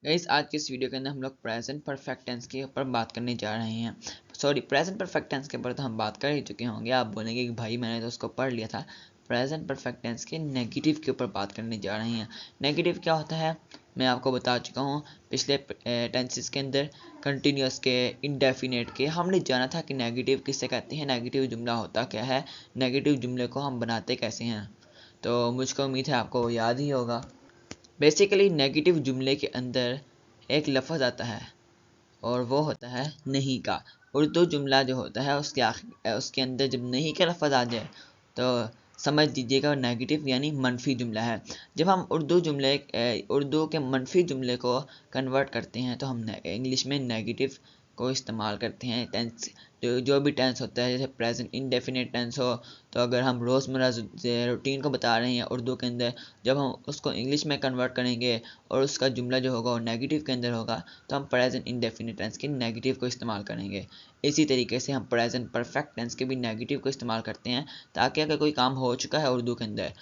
Guys आज के इस वीडियो के अंदर हम लोग प्रेजेंट परफेक्ट टेंस के ऊपर बात करने जा रहे हैं। सॉरी, प्रेजेंट परफेक्ट टेंस के ऊपर तो हम बात कर ही चुके होंगे। आप बोलेंगे कि भाई मैंने तो उसको पढ़ लिया था। प्रेजेंट परफेक्ट टेंस के नेगेटिव के ऊपर बात करने जा रहे हैं। नेगेटिव क्या होता है मैं आपको बता चुका हूँ पिछले टेंसेस के अंदर। कंटिन्यूस के, इनडेफिनेट के हमने जाना था कि नेगेटिव किससे कहते हैं, नेगेटिव जुमला होता क्या है, नेगेटिव जुमले को हम बनाते कैसे हैं। तो मुझको उम्मीद है आपको याद ही होगा। बेसिकली नेगेटिव जुमले के अंदर एक लफ्ज़ आता है और वो होता है नहीं का। उर्दू जुमला जो होता है उसके अंदर जब नहीं का लफ्ज़ आ जाए तो समझ लीजिएगा नेगेटिव यानी मनफी जुमला है। जब हम उर्दू के मनफी जुमले को कन्वर्ट करते हैं तो हम इंग्लिश में नेगेटिव को इस्तेमाल करते हैं। टेंस जो भी टेंस होता है, जैसे प्रेजेंट इंडेफिनिट टेंस हो, तो अगर हम रोज़मर्रा रूटीन को बता रहे हैं उर्दू के अंदर, जब हम उसको इंग्लिश में कन्वर्ट करेंगे और उसका जुमला जो होगा वो नेगेटिव के अंदर होगा तो हम प्रेजेंट इंडेफिनिट टेंस के नेगेटिव को इस्तेमाल करेंगे। इसी तरीके से हम प्रेजेंट परफेक्ट टेंस के भी नेगेटिव को इस्तेमाल करते हैं ताकि अगर कोई काम हो चुका है उर्दू के अंदर,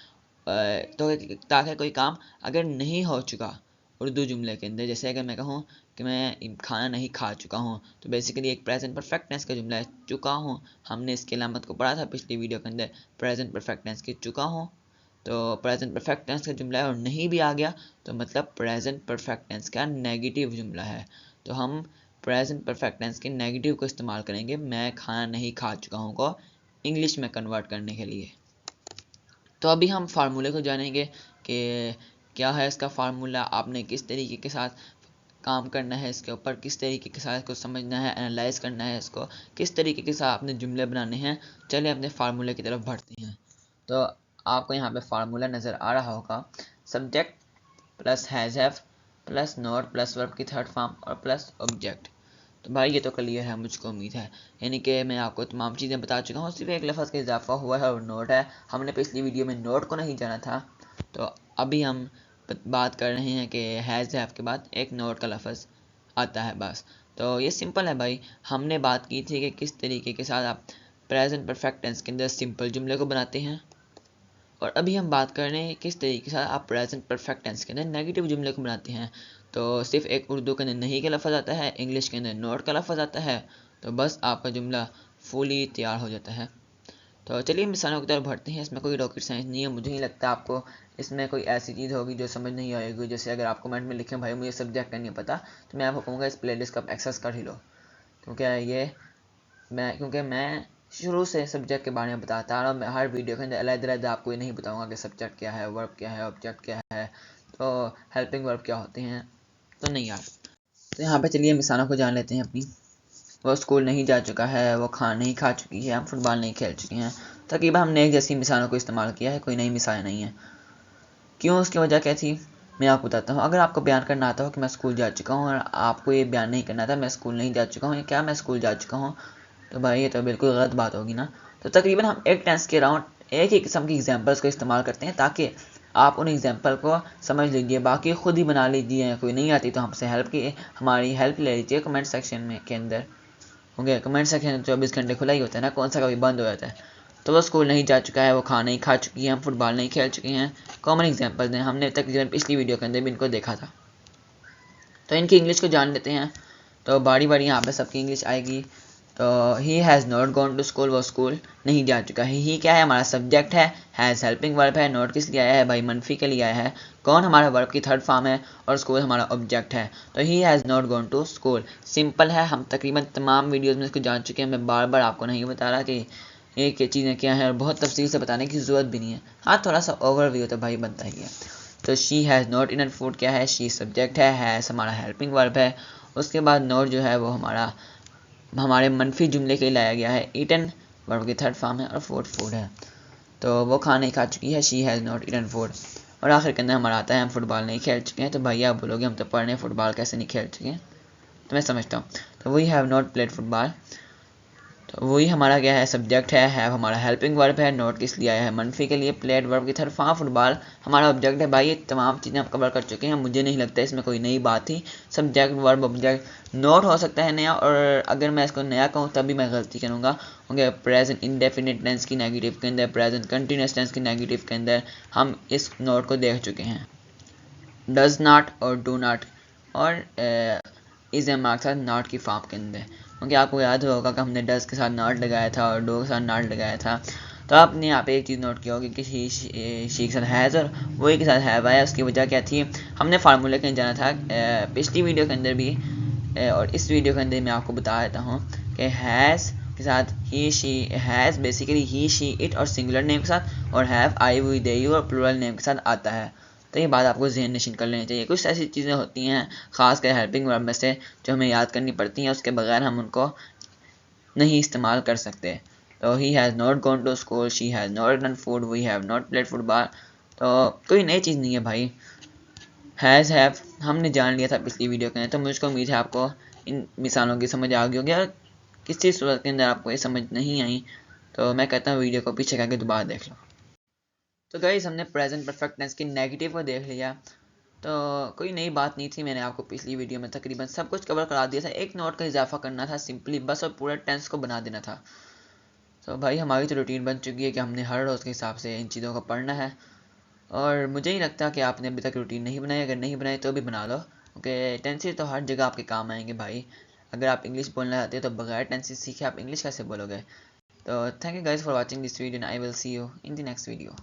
तो ताकि कोई काम अगर नहीं हो चुका उर्दू जुमले के अंदर, जैसे अगर मैं कहूँ कि मैं खाना नहीं खा चुका हूँ, तो बेसिकली एक प्रेजेंट परफेक्ट टेंस का जुमला है चुका हूँ। हमने इसके अलामत को पढ़ा था पिछली वीडियो के अंदर, प्रेजेंट परफेक्ट टेंस के चुका हूँ तो प्रेजेंट परफेक्ट टेंस का जुमला है, और नहीं भी आ गया तो मतलब प्रेजेंट परफेक्ट टेंस का नेगेटिव जुमला है। तो हम प्रेजेंट परफेक्ट टेंस के नेगेटिव को इस्तेमाल करेंगे मैं खाना नहीं खा चुका हूँ को इंग्लिश में कन्वर्ट करने के लिए। तो अभी हम फार्मूले को जानेंगे कि क्या है इसका फार्मूला, आपने किस तरीके के साथ काम करना है इसके ऊपर, किस तरीके के साथ इसको समझना है, एनालाइज करना है इसको, किस तरीके के साथ अपने जुमले बनाने हैं। चलिए अपने फार्मूले की तरफ बढ़ते हैं। तो आपको यहाँ पे फार्मूला नज़र आ रहा होगा, subject plus has have plus not plus verb की थर्ड फॉर्म और प्लस ऑब्जेक्ट। तो भाई ये तो क्लियर है, मुझको उम्मीद है। यानी कि मैं आपको तमाम चीज़ें बता चुका हूँ, सिर्फ एक लफ्ज़ का इजाफा हुआ है और नोट है। हमने पिछली वीडियो में नोट को नहीं जाना था, तो अभी हम बात कर रहे हैं कि हैज़ हैव के बाद एक नोट का लफ्ज़ आता है बस। तो ये सिंपल है भाई। हमने बात की थी कि किस तरीके के साथ आप प्रेजेंट परफेक्ट टेंस के अंदर सिंपल जुमले को बनाते हैं, और अभी हम बात कर रहे हैं किस तरीके से आप प्रेजेंट परफेक्ट टेंस के अंदर नेगेटिव जुमले को बनाते हैं। तो सिर्फ एक उर्दू के अंदर नहीं का लफ्ज़ आता है, इंग्लिश के अंदर नॉट का लफ्ज़ आता है, तो बस आपका जुमला फुली तैयार हो जाता है। तो चलिए मिसालों की तरफ बढ़ते हैं। इसमें कोई रॉकेट साइंस नहीं है, मुझे नहीं लगता आपको इसमें कोई ऐसी चीज़ होगी जो समझ नहीं आएगी। जैसे अगर आप कमेंट में लिखें भाई मुझे सब्जेक्ट का नहीं पता, तो मैं आपको कहूँगा इस प्लेलिस्ट का एक्सेस कर ही लो, क्योंकि मैं शुरू से सब्जेक्ट के बारे में बताता आ रहा हूँ। मैं हर वीडियो के अंदर अलग-अलग आपको ये नहीं बताऊंगा कि सब्जेक्ट क्या है, वर्ब क्या है, ऑब्जेक्ट क्या है, तो हेल्पिंग वर्ब क्या होते हैं, तो नहीं यार। तो यहाँ पे चलिए मिसालों को जान लेते हैं अपनी। वो स्कूल नहीं जा चुका है, वो खाना नहीं खा चुकी है, हम फुटबॉल नहीं खेल चुके हैं। तकरीबन हमने एक जैसी मिसालों को इस्तेमाल किया है, कोई नई मिसालें नहीं है। क्यों, उसकी वजह क्या थी मैं आपको बताता हूँ। अगर आपको बयान करना आता हो कि मैं स्कूल जा चुका हूँ, और आपको ये बयान नहीं करना था मैं स्कूल नहीं जा चुका हूँ या क्या मैं स्कूल जा चुका हूँ, तो भाई ये तो बिल्कुल गलत बात होगी ना। तो तकरीबन हम एक टेंस के अराउंड एक ही किस्म की एग्जांपल्स को इस्तेमाल करते हैं ताकि आप उन एग्जांपल को समझ लीजिए, बाकी खुद ही बना लीजिए। कोई नहीं आती तो हमसे हमारी हेल्प ले लीजिए कमेंट सेक्शन में के अंदर। होंगे कमेंट सेक्शन 24 घंटे खुला ही होता है ना, कौन सा कभी बंद हो जाता है। तो वो स्कूल नहीं जा चुका है, वो खाना नहीं खा चुकी है, हम फुटबॉल नहीं खेल चुके हैं, कॉमन एग्जांपल्स हैं। हमने तकरीबन पिछली वीडियो के अंदर भी इनको देखा था। तो इनकी इंग्लिश को जान लेते हैं। तो बारी बारी यहाँ पे सबकी इंग्लिश आएगी। तो he has not gone to school, वो स्कूल नहीं जा चुका है। ही क्या है, हमारा सब्जेक्ट है। हैज़ हेल्पिंग वर्ब है। नॉट किस लिए आया है भाई, मनफी के लिए आया है। कौन हमारा वर्ब की थर्ड फॉर्म है, और स्कूल हमारा ऑब्जेक्ट है। तो he has not gone to school simple है। हम तकरीबन तमाम वीडियोज़ में इसको जान चुके हैं। मैं बार बार आपको नहीं बता रहा कि ये चीज़ें क्या हैं, और बहुत तफसील से बताने की ज़रूरत भी नहीं है। हाँ, थोड़ा सा ओवरव्यू तो भाई बनता ही है। तो she has not enough food क्या है, शी सब्जेक्ट है, हैज़ हमारा हेल्पिंग वर्ब है। उसके बाद नॉट जो है वो हमारे मनफी जुमले के लिए लाया गया है। ईटन वर्ब की थर्ड फॉर्म है, और फूड है। तो वो खाना नहीं खा चुकी है, she has not eaten food. और आखिर के अंदर हमारा आता है हम फुटबॉल नहीं खेल चुके हैं। तो भैया आप बोलोगे हम तो पढ़ रहे हैं, फुटबॉल कैसे नहीं खेल चुके हैं, तो मैं समझता हूँ। तो we have not played football, तो वही हमारा क्या है, सब्जेक्ट है। हैव हमारा हेल्पिंग वर्ब है। नोट किस लिए आया है, मनफी के लिए। प्लेड वर्ब की तरफ फॉर्म फुटबॉल हमारा ऑब्जेक्ट है। भाई ये तमाम चीज़ें हम कवर कर चुके हैं, मुझे नहीं लगता इसमें कोई नई बात थी। सब्जेक्ट वर्ब ऑब्जेक्ट नोट हो सकता है नया, और अगर मैं इसको नया कहूँ तभी मैं गलती करूँगा, क्योंकि प्रेजेंट इंडेफिनिट टेंस की नेगेटिव के अंदर, प्रेजेंट कंटिन्यूस टेंस की नेगेटिव के अंदर हम इस नोट को देख चुके हैं। डज नॉट और डू नॉट और इज़ एम के साथ नॉट की फॉर्म के अंदर, क्योंकि आपको याद होगा कि हमने डस के साथ नॉट लगाया था और डो के साथ नॉट लगाया था। तो आपने यहाँ पे एक चीज़ नोट किया होगी कि शी के साथ हैज़ और वही के साथ हैव आया। उसकी वजह क्या थी, हमने फार्मूले के जाना था पिछली वीडियो के अंदर भी, और इस वीडियो के अंदर मैं आपको बता देता हूँ कि हैज़ के साथ he she, has basically he she it और सिंगुलर नेम के साथ, और have I we they you और प्लूरल नेम के साथ आता है। तो ये बात आपको ज़हन नशीन कर लेनी चाहिए। कुछ ऐसी चीज़ें होती हैं ख़ास कर हेल्पिंग वर्ब में से जो हमें याद करनी पड़ती हैं, उसके बगैर हम उनको नहीं इस्तेमाल कर सकते। तो he has not gone to school, she has not done food, we have not played football. तो कोई नई चीज़ नहीं है भाई। हैज़ हैव हमने जान लिया था पिछली वीडियो के अंदर, तो मुझको उम्मीद है आपको इन मिसालों की समझ आ गई होगी। और किसी सूरत के अंदर आपको ये समझ नहीं आई तो मैं कहता हूँ वीडियो को पीछे करके दोबारा देख लो। तो गाइस हमने प्रेजेंट परफेक्ट टेंस की नेगेटिव को देख लिया। तो कोई नई बात नहीं थी, मैंने आपको पिछली वीडियो में तकरीबन सब कुछ कवर करा दिया था। एक नोट का इजाफा करना था सिंपली बस, और पूरा टेंस को बना देना था। तो भाई हमारी तो रूटीन बन चुकी है कि हमने हर रोज़ के हिसाब से इन चीज़ों को पढ़ना है। और मुझे नहीं लगता कि आपने अभी तक रूटीन नहीं बनाई, अगर नहीं बनाई तो भी बना लो, क्योंकि टेंसेज तो हर जगह आपके काम आएंगे भाई। अगर आप इंग्लिश बोलना चाहते हो तो बगैर टेंसेज सीखे आप इंग्लिश कैसे बोलोगे। तो thank you guys for watching this video and I will see you in the next video.